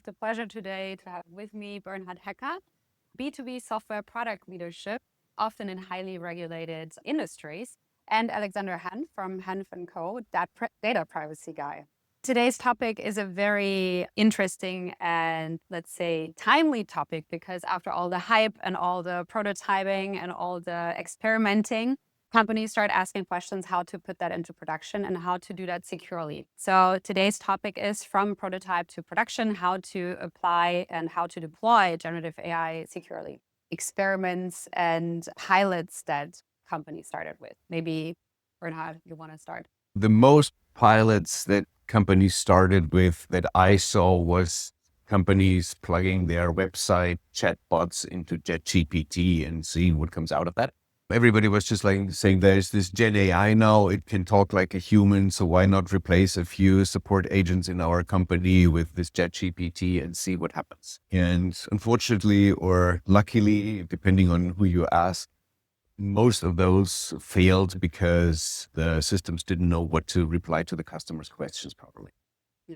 the pleasure today to have with me Bernhard B2B software product leadership, often in highly regulated industries, and Alexander Hanff from Hanff & Co., data privacy guy. Today's topic is a very interesting and, let's say, timely topic because after all the hype and all the prototyping and all the experimenting, companies start asking questions how to put that into production and how to do that securely. So today's topic is from prototype to production, how to apply and how to deploy generative AI securely. Experiments and pilots that companies started with. Maybe, Bernhard, you want to start? The most pilots that companies started with that I saw was companies plugging their website chatbots into ChatGPT and seeing what comes out of that. Everybody was just like saying there's this GenAI now, it can talk like a human, so why not replace a few support agents in our company with this ChatGPT and see what happens? And unfortunately, or luckily, depending on who you ask, most of those failed because the systems didn't know what to reply to the customer's questions properly. Yeah.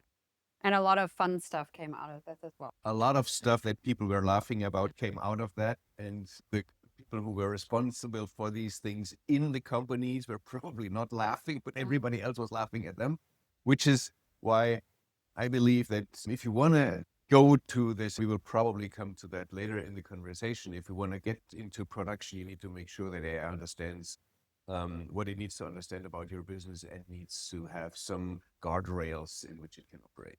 And a lot of fun stuff came out of that as well. A lot of stuff that people were laughing about came out of that. And the people who were responsible for these things in the companies were probably not laughing, but everybody else was laughing at them, which is why I believe that if you want to go to this, we will probably come to that later in the conversation. If you want to get into production, you need to make sure that AI understands what it needs to understand about your business and needs to have some guardrails in which it can operate.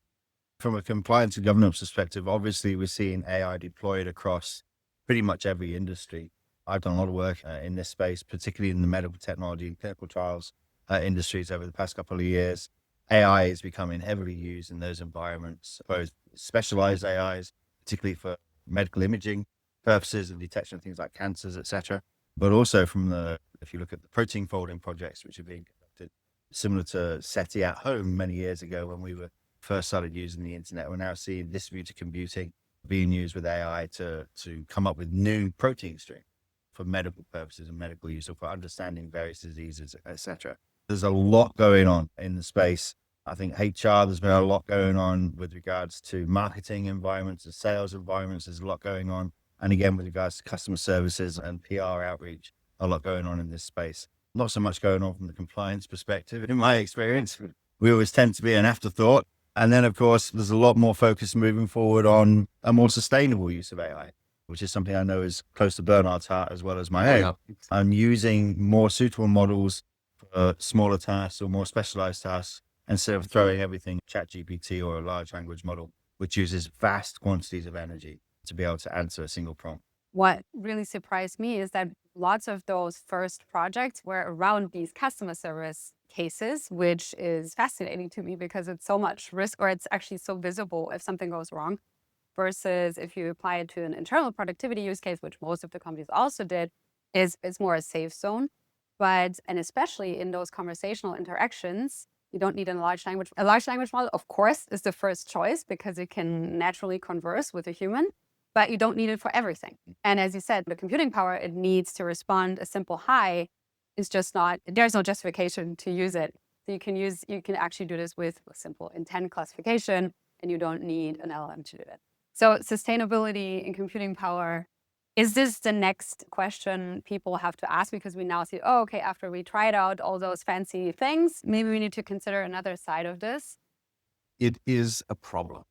From a compliance and governance perspective, obviously we're seeing AI deployed across pretty much every industry. I've done a lot of work in this space, particularly in the medical technology and clinical trials industries over the past couple of years. AI is becoming heavily used in those environments, both specialized AIs, particularly for medical imaging purposes and detection of things like cancers, etc. But also if you look at the protein folding projects, which are being conducted similar to SETI at home many years ago when we were first started using the internet, we're now seeing distributed computing being used with AI to come up with new protein streams for medical purposes and medical use, or for understanding various diseases, etc. There's a lot going on in the space. I think HR, there's been a lot going on with regards to marketing environments and sales environments. There's a lot going on. And again, with regards to customer services and PR outreach, a lot going on in this space. Not so much going on from the compliance perspective. In my experience, we always tend to be an afterthought. And then, of course, there's a lot more focus moving forward on a more sustainable use of AI, which is something I know is close to Bernhard's heart as well as my own. I'm using more suitable models for smaller tasks or more specialized tasks instead of throwing everything ChatGPT or a large language model, which uses vast quantities of energy to be able to answer a single prompt. What really surprised me is that lots of those first projects were around these customer service cases, which is fascinating to me because it's so much risk, or it's actually so visible if something goes wrong, versus if you apply it to an internal productivity use case, which most of the companies also did, it's more a safe zone. And especially in those conversational interactions, you don't need a large language model, of course, is the first choice because it can naturally converse with a human, but you don't need it for everything. And as you said, the computing power it needs to respond a simple hi is just not, there's no justification to use it. So you can actually do this with a simple intent classification, and you don't need an LLM to do it. So sustainability and computing power, is this the next question people have to ask? Because we now see, oh, okay, after we tried out all those fancy things, maybe we need to consider another side of this. It is a problem.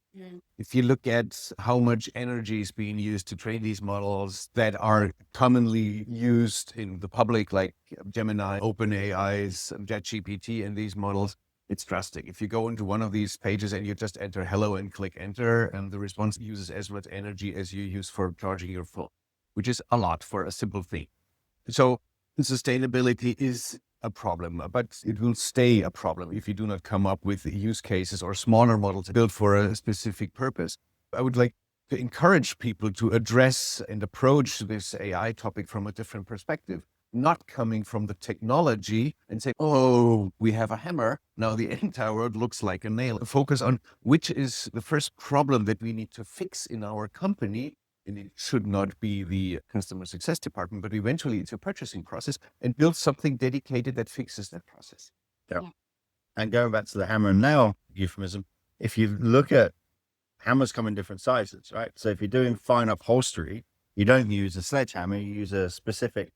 If you look at how much energy is being used to train these models that are commonly used in the public, like Gemini, OpenAI's, ChatGPT, and these models, it's drastic. If you go into one of these pages and you just enter hello and click enter, and the response uses as much energy as you use for charging your phone, which is a lot for a simple thing. So sustainability is a problem, but it will stay a problem if you do not come up with use cases or smaller models built for a specific purpose. I would like to encourage people to address and approach this AI topic from a different perspective, not coming from the technology and say, oh, we have a hammer, now the entire world looks like a nail. Focus on which is the first problem that we need to fix in our company. And it should not be the customer success department, but eventually it's a purchasing process, and build something dedicated that fixes that process. Yeah. And going back to the hammer and nail euphemism, if you look at hammers come in different sizes, right? So if you're doing fine upholstery, you don't use a sledgehammer, you use a specific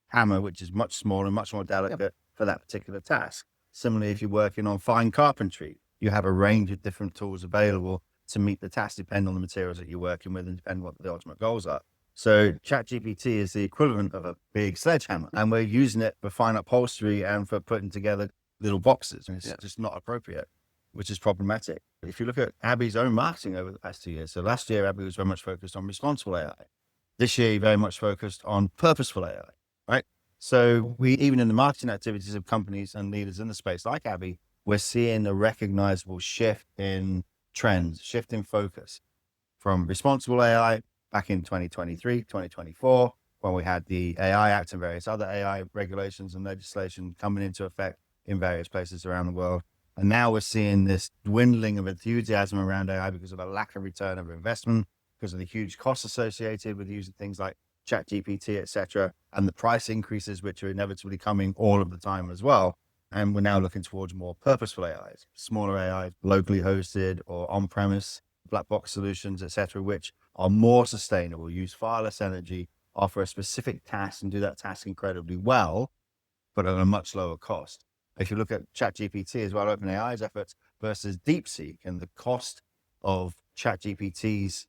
hammer, which is much smaller, much more delicate for that particular task. Similarly, if you're working on fine carpentry, you have a range of different tools available to meet the task, depending on the materials that you're working with and depending on what the ultimate goals are. So ChatGPT is the equivalent of a big sledgehammer, and we're using it for fine upholstery and for putting together little boxes, and it's just not appropriate, which is problematic. If you look at Abby's own marketing over the past 2 years, so last year, Abby was very much focused on responsible AI. This year, very much focused on purposeful AI, right? So we, even in the marketing activities of companies and leaders in the space like Abby, we're seeing a recognizable shift in trends, shift in focus from responsible AI back in 2023, 2024, when we had the AI Act and various other AI regulations and legislation coming into effect in various places around the world. And now we're seeing this dwindling of enthusiasm around AI because of a lack of return of investment, because of the huge costs associated with using things like ChatGPT, et cetera, and the price increases, which are inevitably coming all of the time as well. And we're now looking towards more purposeful AIs, smaller AIs, locally hosted or on-premise, black box solutions, et cetera, which are more sustainable, use far less energy, offer a specific task and do that task incredibly well, but at a much lower cost. If you look at ChatGPT as well, OpenAI's efforts versus DeepSeek, and the cost of ChatGPT's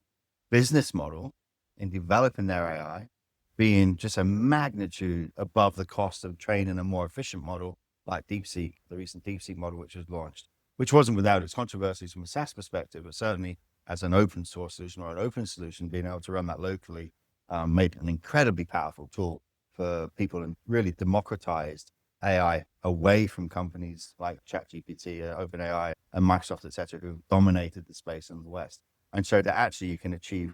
business model in developing their AI being just a magnitude above the cost of training a more efficient model like DeepSeek, the recent DeepSeek model, which was launched, which wasn't without its controversies from a SaaS perspective, but certainly as an open source solution or an open solution, being able to run that locally made an incredibly powerful tool for people and really democratized AI away from companies like ChatGPT, OpenAI, and Microsoft, et cetera, who dominated the space in the West, and showed that actually you can achieve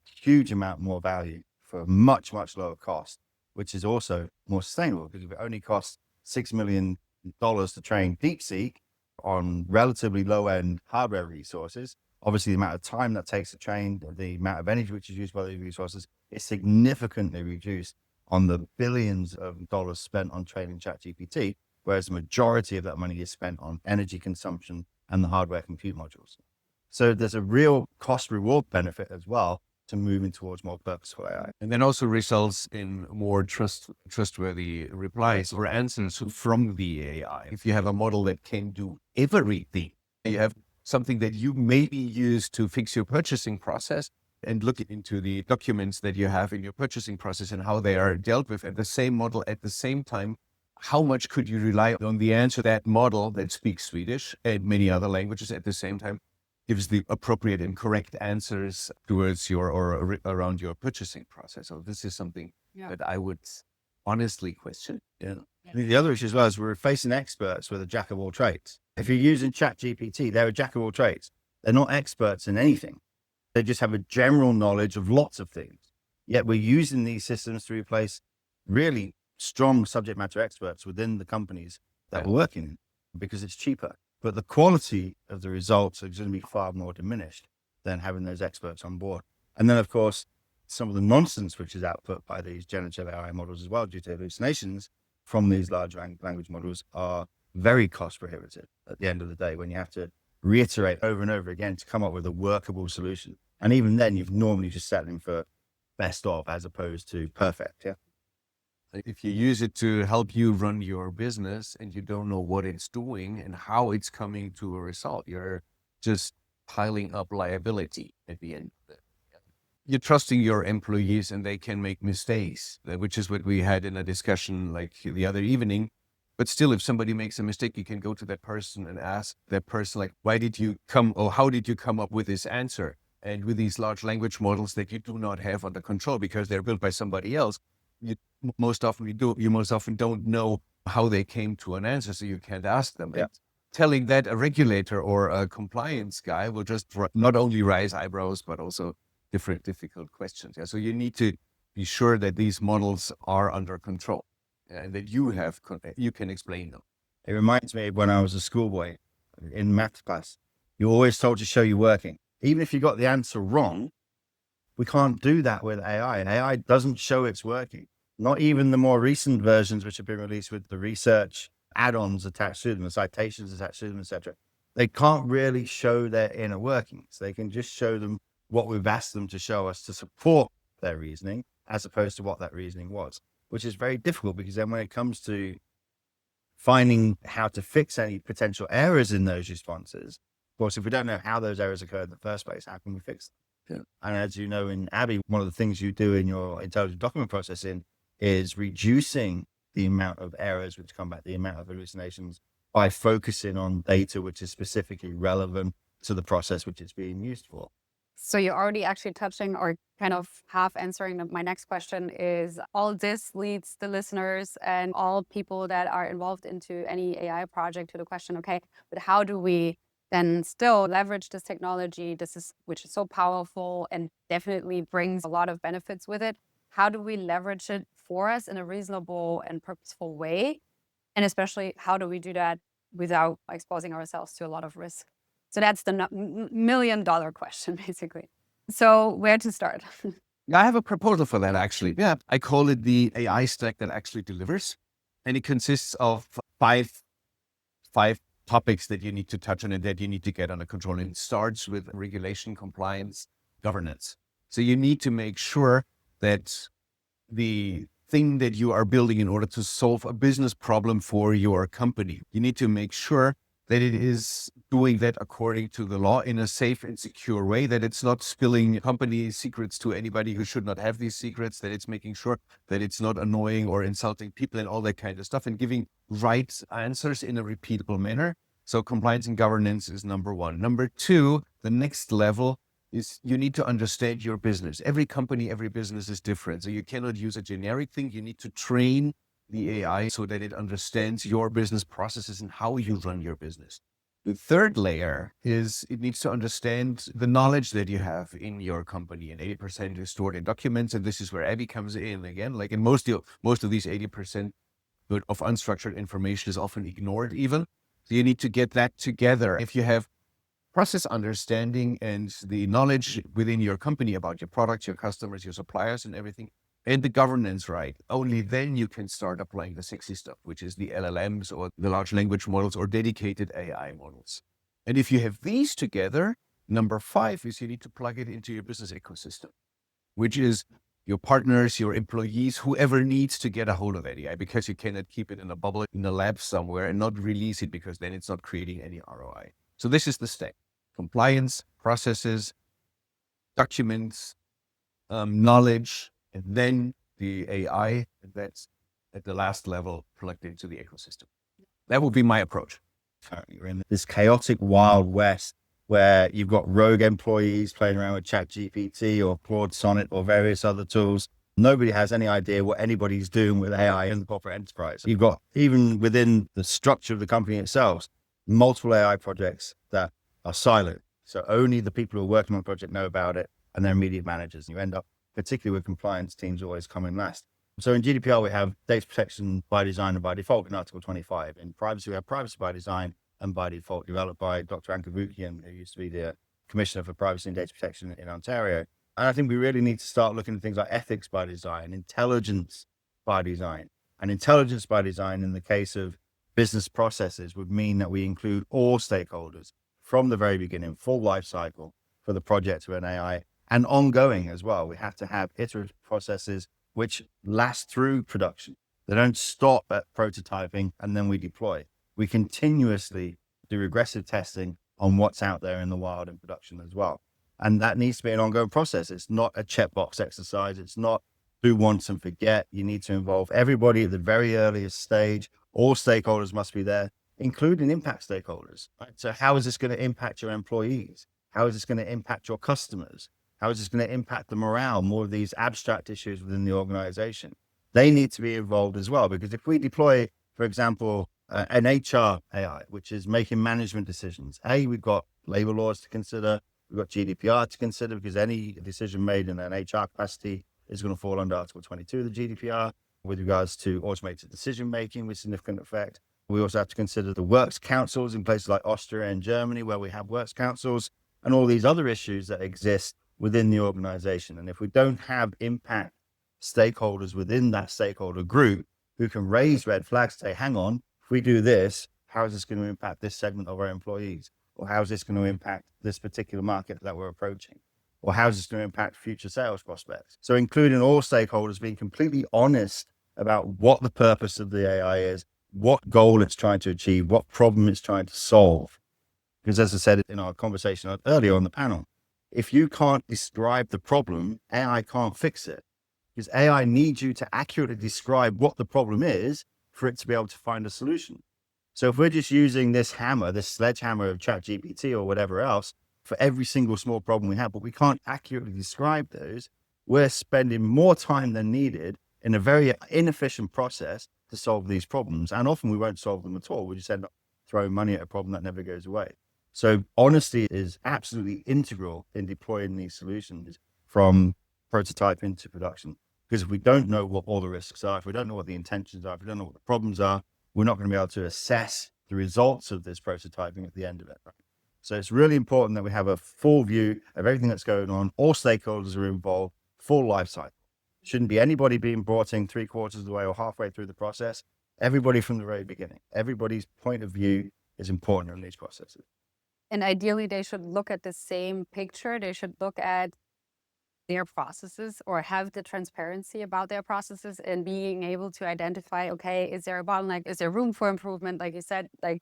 huge amount more value for a much, much lower cost, which is also more sustainable, because if it only costs $6 million to train DeepSeek on relatively low-end hardware resources, obviously the amount of time that takes to train, the amount of energy which is used by these resources is significantly reduced on the billions of dollars spent on training ChatGPT, whereas the majority of that money is spent on energy consumption and the hardware compute modules. So there's a real cost reward benefit as well to moving towards more purposeful AI. And then also results in more trustworthy replies or answers from the AI. If you have a model that can do everything, you have something that you maybe use to fix your purchasing process, and look into the documents that you have in your purchasing process and how they are dealt with, and the same model at the same time, how much could you rely on the answer that model that speaks Swedish and many other languages at the same time gives the appropriate and correct answers towards your or around your purchasing process. So this is something that I would honestly question. Yeah. I mean, the other issue as well is we're facing experts with a jack of all trades. If you're using ChatGPT, they're a jack of all trades. They're not experts in anything. They just have a general knowledge of lots of things. Yet we're using these systems to replace really strong subject matter experts within the companies that we're working in, because it's cheaper. But the quality of the results are going to be far more diminished than having those experts on board. And then, of course, some of the nonsense which is output by these generative AI models as well, due to hallucinations from these large language models, are very cost prohibitive at the end of the day, when you have to reiterate over and over again to come up with a workable solution. And even then, you've normally just settling for best of as opposed to perfect. Yeah. If you use it to help you run your business and you don't know what it's doing and how it's coming to a result, you're just piling up liability at the end of it. You're trusting your employees and they can make mistakes, which is what we had in a discussion like the other evening. But still, if somebody makes a mistake, you can go to that person and ask that person, like, why did you come, or how did you come up with this answer? And with these large language models that you do not have under control because they're built by somebody else, you most often don't know how they came to an answer, so you can't ask them. Yeah. And telling that a regulator or a compliance guy will just not only raise eyebrows, but also difficult questions. Yeah. So you need to be sure that these models are under control and that you can explain them. It reminds me of when I was a schoolboy in math class. You're always told to show you working. Even if you got the answer wrong, we can't do that with AI. AI doesn't show it's working. Not even the more recent versions which have been released with the research add-ons attached to them, the citations attached to them, etc. they can't really show their inner workings. They can just show them what we've asked them to show us to support their reasoning, as opposed to what that reasoning was, which is very difficult, because then when it comes to finding how to fix any potential errors in those responses, of course, if we don't know how those errors occurred in the first place, how can we fix them? Yeah. And as you know, in Abby, one of the things you do in your intelligent document processing is reducing the amount of errors which come back, the amount of hallucinations, by focusing on data which is specifically relevant to the process which it's being used for. So you're already actually touching or kind of half answering my next question is all this leads the listeners and all people that are involved into any AI project to the question, okay, but how do we then still leverage this technology, which is so powerful and definitely brings a lot of benefits with it? How do we leverage it for us in a reasonable and purposeful way? And especially, how do we do that without exposing ourselves to a lot of risk? So that's the million-dollar question, basically. So where to start? I have a proposal for that, actually. Yeah, I call it the AI stack that actually delivers. And it consists of five topics that you need to touch on and that you need to get under control. And it starts with regulation, compliance, governance. So you need to make sure that the thing that you are building in order to solve a business problem for your company, you need to make sure that it is doing that according to the law in a safe and secure way, that it's not spilling company secrets to anybody who should not have these secrets, that it's making sure that it's not annoying or insulting people and all that kind of stuff, and giving right answers in a repeatable manner. So compliance and governance is number one. Number two, the next level is you need to understand your business. Every company, every business is different. So you cannot use a generic thing. You need to train the AI so that it understands your business processes and how you run your business. The third layer is it needs to understand the knowledge that you have in your company, and 80% is stored in documents. And this is where Abby comes in again. Like in most of these 80% of unstructured information is often ignored even. So you need to get that together. If you have process understanding and the knowledge within your company about your products, your customers, your suppliers and everything, and the governance right, only then you can start applying the sexy stuff, which is the LLMs or the large language models or dedicated AI models. And if you have these together, number 5 is you need to plug it into your business ecosystem, which is your partners, your employees, whoever needs to get a hold of AI, because you cannot keep it in a bubble in a lab somewhere and not release it, because then it's not creating any ROI. So this is the stack: compliance, processes, documents, knowledge, and then the AI, and that's at the last level plugged into the ecosystem. That would be my approach. You're in this chaotic Wild West where you've got rogue employees playing around with ChatGPT or Claude Sonnet or various other tools. Nobody has any idea what anybody's doing with AI in the corporate enterprise. You've got, even within the structure of the company itself, multiple AI projects that are silent. So only the people who are working on the project know about it, and their immediate managers. You end up, particularly with compliance teams, always coming last. So in GDPR, we have data protection by design and by default in Article 25. In privacy, we have privacy by design and by default, developed by Dr. Ankavukian, who used to be the Commissioner for Privacy and Data Protection in Ontario. And I think we really need to start looking at things like ethics by design, intelligence by design. And intelligence by design, in the case of business processes, would mean that we include all stakeholders from the very beginning, full life cycle for the project of an AI, and ongoing as well. We have to have iterative processes which last through production. They don't stop at prototyping and then we deploy. We continuously do regressive testing on what's out there in the wild in production as well. And that needs to be an ongoing process. It's not a checkbox exercise. It's not do once and forget. You need to involve everybody at the very earliest stage. All stakeholders must be there, including impact stakeholders. Right? So how is this going to impact your employees? How is this going to impact your customers? How is this going to impact the morale, more of these abstract issues within the organization? They need to be involved as well, because if we deploy, for example, an HR AI, which is making management decisions, we've got labor laws to consider, we've got GDPR to consider, because any decision made in an HR capacity is going to fall under Article 22 of the GDPR with regards to automated decision-making with significant effect. We also have to consider the works councils in places like Austria and Germany, where we have works councils, and all these other issues that exist within the organization. And if we don't have impact stakeholders within that stakeholder group who can raise red flags, say, hang on, if we do this, how is this going to impact this segment of our employees? Or how's this going to impact this particular market that we're approaching? Or how's this going to impact future sales prospects? So including all stakeholders, being completely honest about what the purpose of the AI is, what goal it's trying to achieve, what problem it's trying to solve. Because as I said in our conversation earlier on the panel, if you can't describe the problem, AI can't fix it. Because AI needs you to accurately describe what the problem is for it to be able to find a solution. So if we're just using this hammer, this sledgehammer of ChatGPT or whatever else for every single small problem we have, but we can't accurately describe those, we're spending more time than needed in a very inefficient process to solve these problems. And often we won't solve them at all. We just end up throwing money at a problem that never goes away. So honesty is absolutely integral in deploying these solutions from prototyping to production. Because if we don't know what all the risks are, if we don't know what the intentions are, if we don't know what the problems are, we're not going to be able to assess the results of this prototyping at the end of it. Right? So it's really important that we have a full view of everything that's going on. All stakeholders are involved, full life cycle. Shouldn't be anybody being brought in 3/4 of the way or halfway through the process. Everybody from the very beginning. Everybody's point of view is important in these processes. And ideally, they should look at the same picture. They should look at their processes or have the transparency about their processes and being able to identify, okay, is there a bottleneck? Is there room for improvement? Like you said, like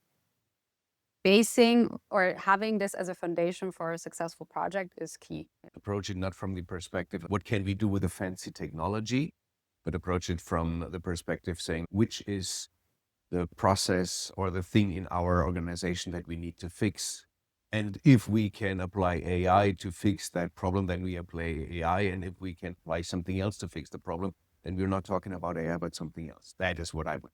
basing or having this as a foundation for a successful project is key. Approach it not from the perspective, what can we do with a fancy technology, but approach it from the perspective saying, which is the process or the thing in our organization that we need to fix. And if we can apply AI to fix that problem, then we apply AI. And if we can apply something else to fix the problem, then we're not talking about AI, but something else. That is what I would.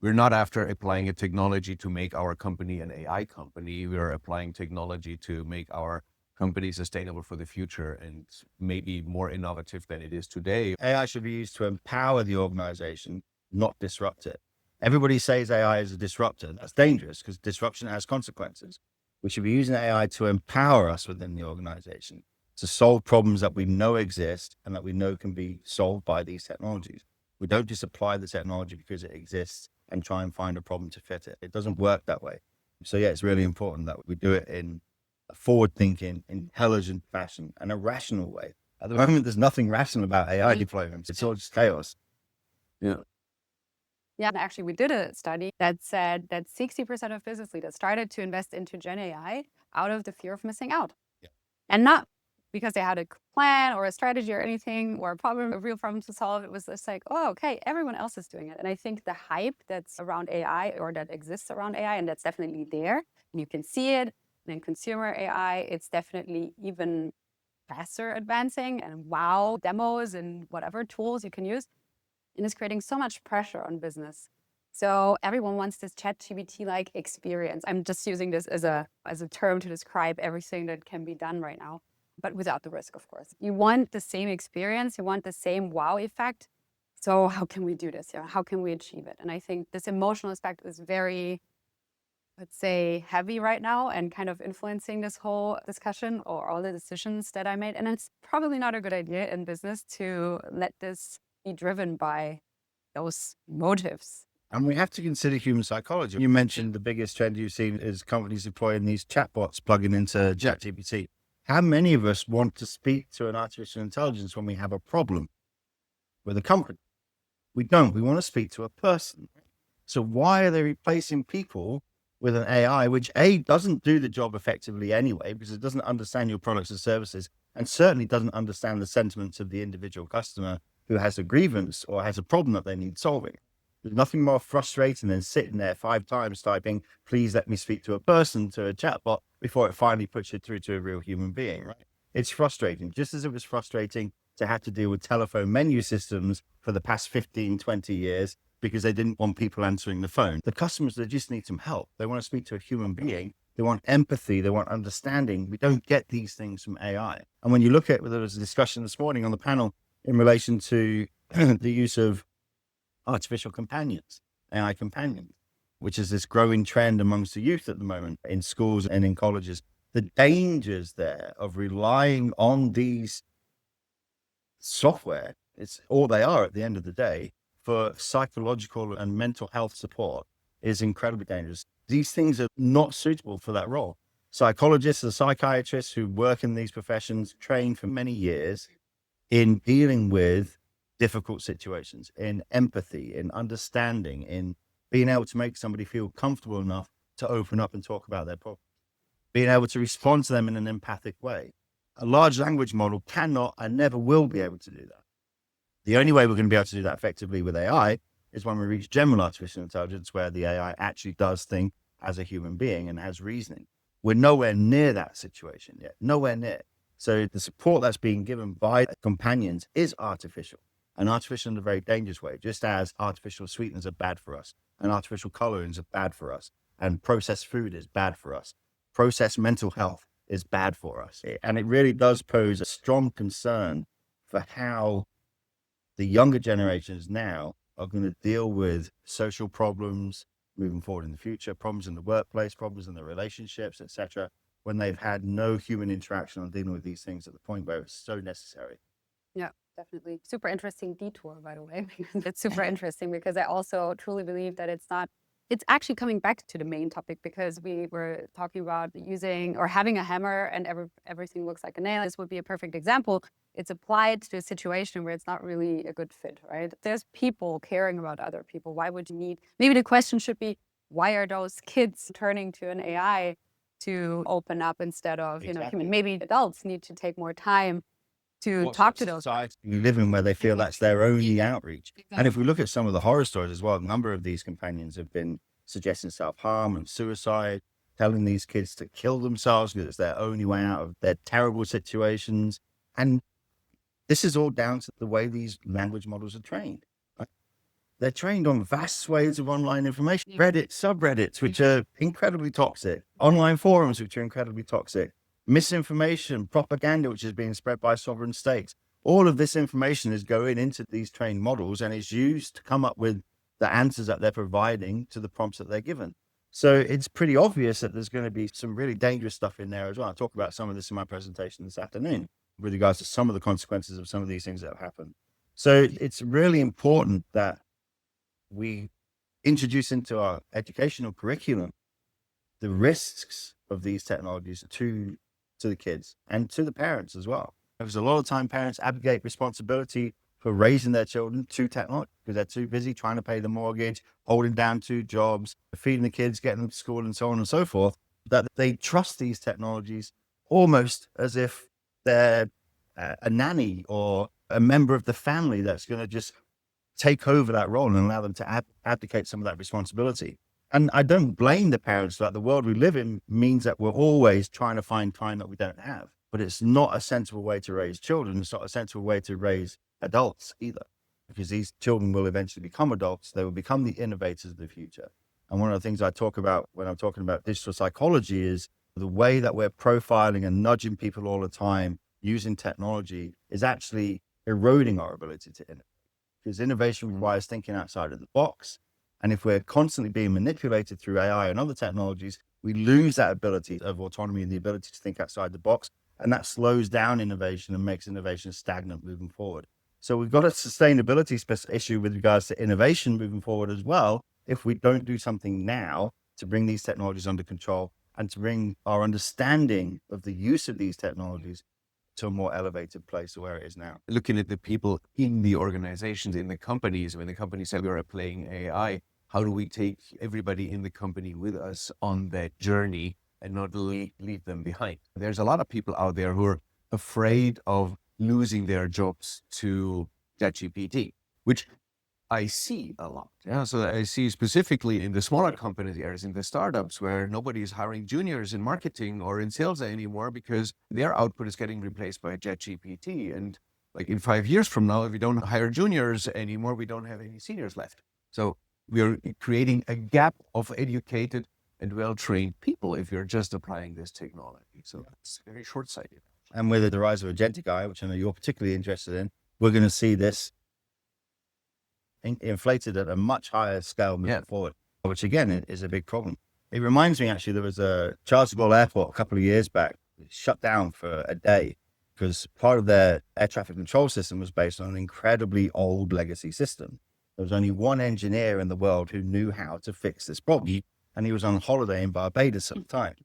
We're not after applying a technology to make our company an AI company. We're applying technology to make our company sustainable for the future and maybe more innovative than it is today. AI should be used to empower the organization, not disrupt it. Everybody says AI is a disruptor. That's dangerous because disruption has consequences. We should be using AI to empower us within the organization to solve problems that we know exist and that we know can be solved by these technologies. We don't just apply the technology because it exists and try and find a problem to fit it. It doesn't work that way. So yeah, it's really important that we do it in a forward-thinking, intelligent fashion and a rational way. At the moment, there's nothing rational about AI deployments. It's all just chaos. Yeah. Yeah, and actually we did a study that said that 60% of business leaders started to invest into GenAI out of the fear of missing out. Yeah. And not because they had a plan or a strategy or anything or a real problem to solve. It was just like, oh, okay, everyone else is doing it. And I think the hype that's around AI or that exists around AI, and that's definitely there, and you can see it. And in consumer AI, it's definitely even faster advancing and wow demos and whatever tools you can use. And it's creating so much pressure on business. So everyone wants this ChatGPT-like experience. I'm just using this as a term to describe everything that can be done right now, but without the risk, of course. You want the same experience. You want the same wow effect. So how can we do this? Yeah, how can we achieve it? And I think this emotional aspect is very, let's say, heavy right now and kind of influencing this whole discussion or all the decisions that I made. And it's probably not a good idea in business to let this be driven by those motives. And we have to consider human psychology. You mentioned the biggest trend you've seen is companies deploying these chatbots plugging into ChatGPT. How many of us want to speak to an artificial intelligence when we have a problem with a company? We don't. We want to speak to a person. So why are they replacing people with an AI, which A, doesn't do the job effectively anyway, because it doesn't understand your products and services, and certainly doesn't understand the sentiments of the individual customer who has a grievance or has a problem that they need solving. There's nothing more frustrating than sitting there 5 times typing, please let me speak to a person, to a chatbot, before it finally puts it through to a real human being, right? It's frustrating, just as it was frustrating to have to deal with telephone menu systems for the past 15, 20 years because they didn't want people answering the phone. The customers, they just need some help. They want to speak to a human being. They want empathy. They want understanding. We don't get these things from AI. And when you look at, there was a discussion this morning on the panel in relation to the use of artificial companions, AI companions, which is this growing trend amongst the youth at the moment in schools and in colleges. The dangers there of relying on these software, it's all they are at the end of the day, for psychological and mental health support is incredibly dangerous. These things are not suitable for that role. psychologists and psychiatrists who work in these professions, trained for many years in dealing with difficult situations, in empathy, in understanding, in being able to make somebody feel comfortable enough to open up and talk about their problem, being able to respond to them in an empathic way. A large language model cannot and never will be able to do that. The only way we're going to be able to do that effectively with AI is when we reach general artificial intelligence, where the AI actually does think as a human being and has reasoning. We're nowhere near that situation yet, nowhere near. So the support that's being given by companions is artificial, and artificial in a very dangerous way, just as artificial sweeteners are bad for us, and artificial colorings are bad for us, and processed food is bad for us. Processed mental health is bad for us. And it really does pose a strong concern for how the younger generations now are going to deal with social problems moving forward in the future, problems in the workplace, problems in the relationships, etc., when they've had no human interaction on dealing with these things at the point where it's so necessary. Yeah, definitely. Super interesting detour, by the way. It's super interesting because I also truly believe that it's actually coming back to the main topic, because we were talking about using or having a hammer and everything looks like a nail. This would be a perfect example. It's applied to a situation where it's not really a good fit, right? There's people caring about other people. Why would you need, maybe the question should be, why are those kids turning to an AI to open up instead of, human? Maybe adults need to take more time to talk to those. You live in where they feel that's their only outreach. Exactly. And if we look at some of the horror stories as well, a number of these companions have been suggesting self-harm and suicide, telling these kids to kill themselves because it's their only way out of their terrible situations. And this is all down to the way these language models are trained. Right? They're trained on vast swathes of online information, Reddit, subreddits, which are incredibly toxic, online forums, which are incredibly toxic, misinformation, propaganda, which is being spread by sovereign states. All of this information is going into these trained models and is used to come up with the answers that they're providing to the prompts that they're given. So it's pretty obvious that there's going to be some really dangerous stuff in there as well. I'll talk about some of this in my presentation this afternoon with regards to some of the consequences of some of these things that have happened. So it's really important that we introduce into our educational curriculum the risks of these technologies to the kids and to the parents as well. Because a lot of time parents abdicate responsibility for raising their children to technology because they're too busy trying to pay the mortgage, holding down 2 jobs, feeding the kids, getting them to school and so on and so forth, that they trust these technologies almost as if they're a nanny or a member of the family that's going to just take over that role and allow them to abdicate some of that responsibility. And I don't blame the parents that the world we live in means that we're always trying to find time that we don't have. But it's not a sensible way to raise children. It's not a sensible way to raise adults either, because these children will eventually become adults. They will become the innovators of the future. And one of the things I talk about when I'm talking about digital psychology is the way that we're profiling and nudging people all the time using technology is actually eroding our ability to innovate, because innovation requires thinking outside of the box. And if we're constantly being manipulated through AI and other technologies, we lose that ability of autonomy and the ability to think outside the box. And that slows down innovation and makes innovation stagnant moving forward. So we've got a sustainability issue with regards to innovation moving forward as well, if we don't do something now to bring these technologies under control and to bring our understanding of the use of these technologies to a more elevated place where it is now. Looking at the people in the organizations, in the companies, when the company said we are applying AI, how do we take everybody in the company with us on that journey and not leave them behind? There's a lot of people out there who are afraid of losing their jobs to ChatGPT, which I see a lot. Yeah, so I see specifically in the smaller companies areas, in the startups, where nobody is hiring juniors in marketing or in sales anymore because their output is getting replaced by ChatGPT. And like in 5 years from now, if we don't hire juniors anymore, we don't have any seniors left. So we are creating a gap of educated and well-trained people if you're just applying this technology. So it's very short-sighted. And with the rise of agentic AI, which I know you're particularly interested in, we're going to see this inflated at a much higher scale moving forward, which again is a big problem. It reminds me, actually, there was a Charles de Gaulle airport a couple of years back, shut down for a day because part of their air traffic control system was based on an incredibly old legacy system. There was only one engineer in the world who knew how to fix this problem, and he was on holiday in Barbados at the time.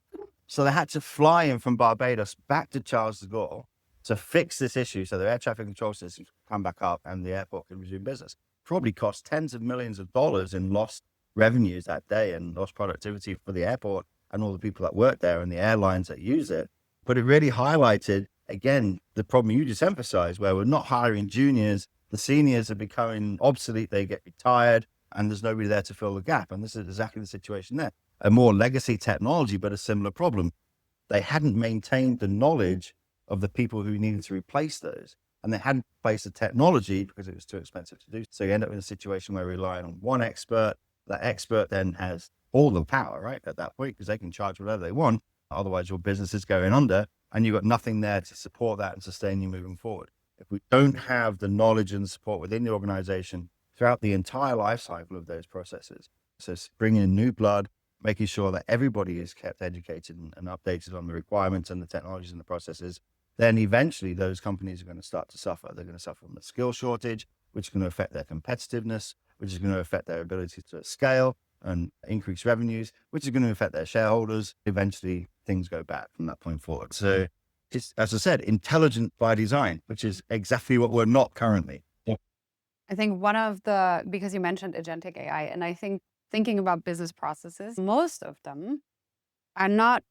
So they had to fly in from Barbados back to Charles de Gaulle to fix this issue so the air traffic control systems can come back up and the airport can resume business. Probably cost tens of millions of dollars in lost revenues that day and lost productivity for the airport and all the people that work there and the airlines that use it. But it really highlighted, again, the problem you just emphasized, where we're not hiring juniors, the seniors are becoming obsolete, they get retired, and there's nobody there to fill the gap. And this is exactly the situation there. A more legacy technology, but a similar problem. They hadn't maintained the knowledge of the people who needed to replace those. And they hadn't replaced the technology because it was too expensive to do. So you end up in a situation where we're relying on one expert. That expert then has all the power, right, at that point, because they can charge whatever they want. Otherwise, your business is going under and you've got nothing there to support that and sustain you moving forward. If we don't have the knowledge and support within the organization throughout the entire life cycle of those processes, so bringing in new blood, making sure that everybody is kept educated and updated on the requirements and the technologies and the processes, then eventually those companies are going to start to suffer. They're going to suffer from the skill shortage, which is going to affect their competitiveness, which is going to affect their ability to scale and increase revenues, which is going to affect their shareholders. Eventually things go bad from that point forward. So it's, as I said, intelligent by design, which is exactly what we're not currently. I think because you mentioned agentic AI, and I think thinking about business processes, most of them are not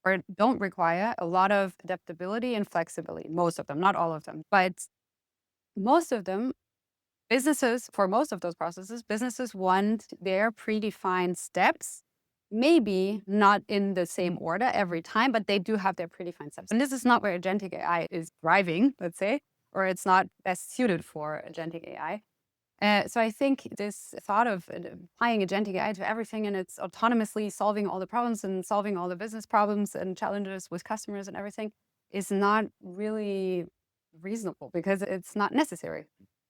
or don't require a lot of adaptability and flexibility. Most of them, not all of them, but most of them, for most of those processes, businesses want their predefined steps, maybe not in the same order every time, but they do have their predefined steps. And this is not where agentic AI is thriving, let's say, or it's not best suited for agentic AI. So I think this thought of applying agentic AI to everything and it's autonomously solving all the problems and solving all the business problems and challenges with customers and everything is not really reasonable because it's not necessary.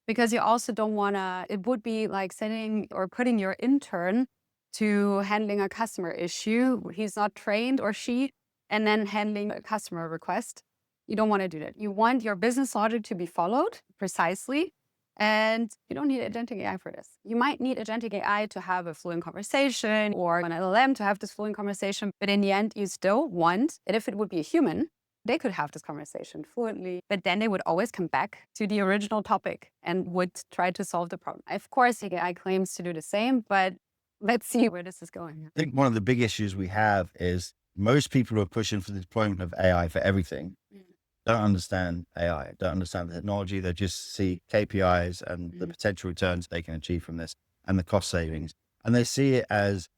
Because you also don't want to, it would be like sending or putting your intern to handling a customer issue. He's not trained or she, and then handling a customer request. You don't want to do that. You want your business logic to be followed precisely. And you don't need agentic AI for this. You might need agentic AI to have a fluent conversation or an LLM to have this fluent conversation. But in the end, you still want, and if it would be a human, they could have this conversation fluently, but then they would always come back to the original topic and would try to solve the problem. Of course, AI claims to do the same, but let's see where this is going. I think one of the big issues we have is most people who are pushing for the deployment of AI for everything don't understand AI, don't understand the technology. They just see KPIs and the potential returns they can achieve from this and the cost savings. And they see it as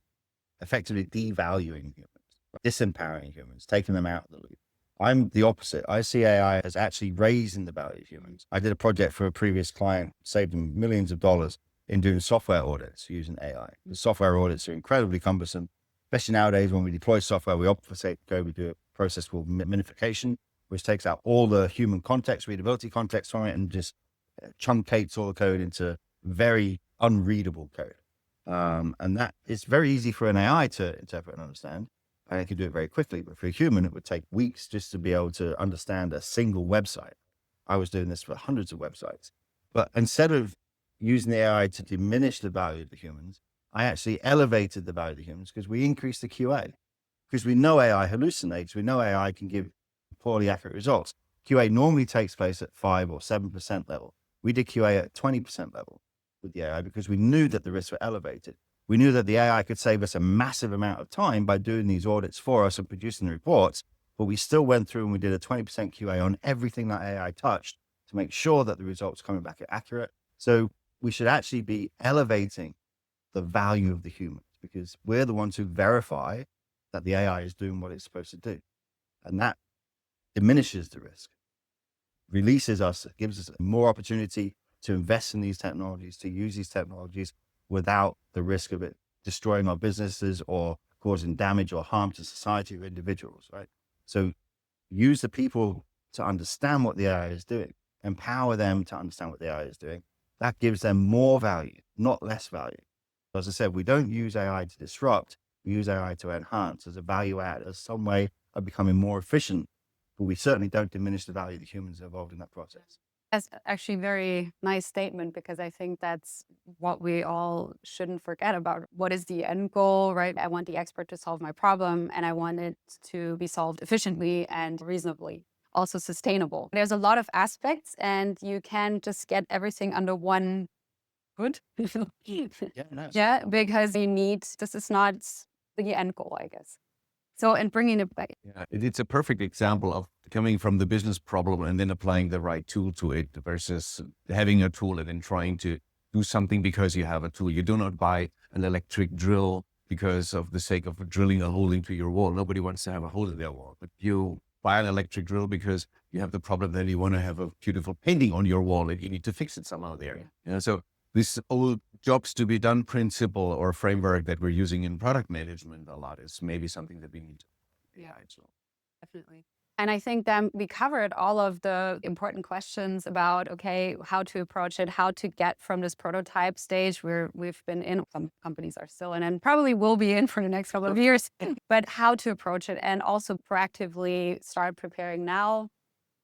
effectively devaluing humans, disempowering humans, taking them out of the loop. I'm the opposite. I see AI as actually raising the value of humans. I did a project for a previous client, saved them millions of dollars in doing software audits using AI. The software audits are incredibly cumbersome, especially nowadays when we deploy software, we obfuscate code, we do a process called minification, which takes out all the human context, readability context from it, and just truncates all the code into very unreadable code. And that is very easy for an AI to interpret and understand. And it can do it very quickly, but for a human, it would take weeks just to be able to understand a single website. I was doing this for hundreds of websites. But instead of using the AI to diminish the value of the humans, I actually elevated the value of the humans because we increased the QA. Because we know AI hallucinates, we know AI can give poorly accurate results. QA normally takes place at 5 or 7% level. We did QA at 20% level with the AI because we knew that the risks were elevated. We knew that the AI could save us a massive amount of time by doing these audits for us and producing the reports, but we still went through and we did a 20% QA on everything that AI touched to make sure that the results coming back are accurate. So we should actually be elevating the value of the humans because we're the ones who verify that the AI is doing what it's supposed to do. And that diminishes the risk, releases us, gives us more opportunity to invest in these technologies, to use these technologies without the risk of it destroying our businesses or causing damage or harm to society or individuals, right? So use the people to understand what the AI is doing, empower them to understand what the AI is doing. That gives them more value, not less value. As I said, we don't use AI to disrupt, we use AI to enhance as a value add, as some way of becoming more efficient, but we certainly don't diminish the value of the humans involved in that process. That's actually a very nice statement, because I think that's what we all shouldn't forget about. What is the end goal, right? I want the expert to solve my problem, and I want it to be solved efficiently and reasonably, also sustainable. There's a lot of aspects, and you can just get everything under one hood. Yeah, no. Yeah, because this is not the end goal, I guess. So, and bringing it back. Yeah, it's a perfect example of coming from the business problem and then applying the right tool to it versus having a tool and then trying to do something because you have a tool. You do not buy an electric drill because of the sake of drilling a hole into your wall. Nobody wants to have a hole in their wall, but you buy an electric drill because you have the problem that you want to have a beautiful painting on your wall and you need to fix it somehow there. Yeah, so this old jobs to be done principle or framework that we're using in product management a lot is maybe something that we need to. Yeah, definitely. And I think then we covered all of the important questions about, okay, how to approach it, how to get from this prototype stage where we've been in, some companies are still in and probably will be in for the next couple of years, but how to approach it and also proactively start preparing now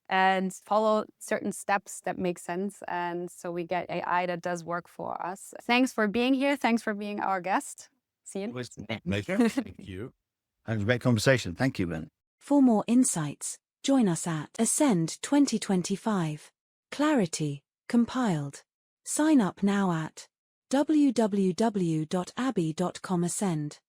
and follow certain steps that make sense. And so we get AI that does work for us. Thanks for being here. Thanks for being our guest. See you. It was a pleasure. Thank you. That was a great conversation. Thank you, Ben. For more insights, join us at Ascend 2025. Clarity, compiled. Sign up now at www.abbey.com/ascend.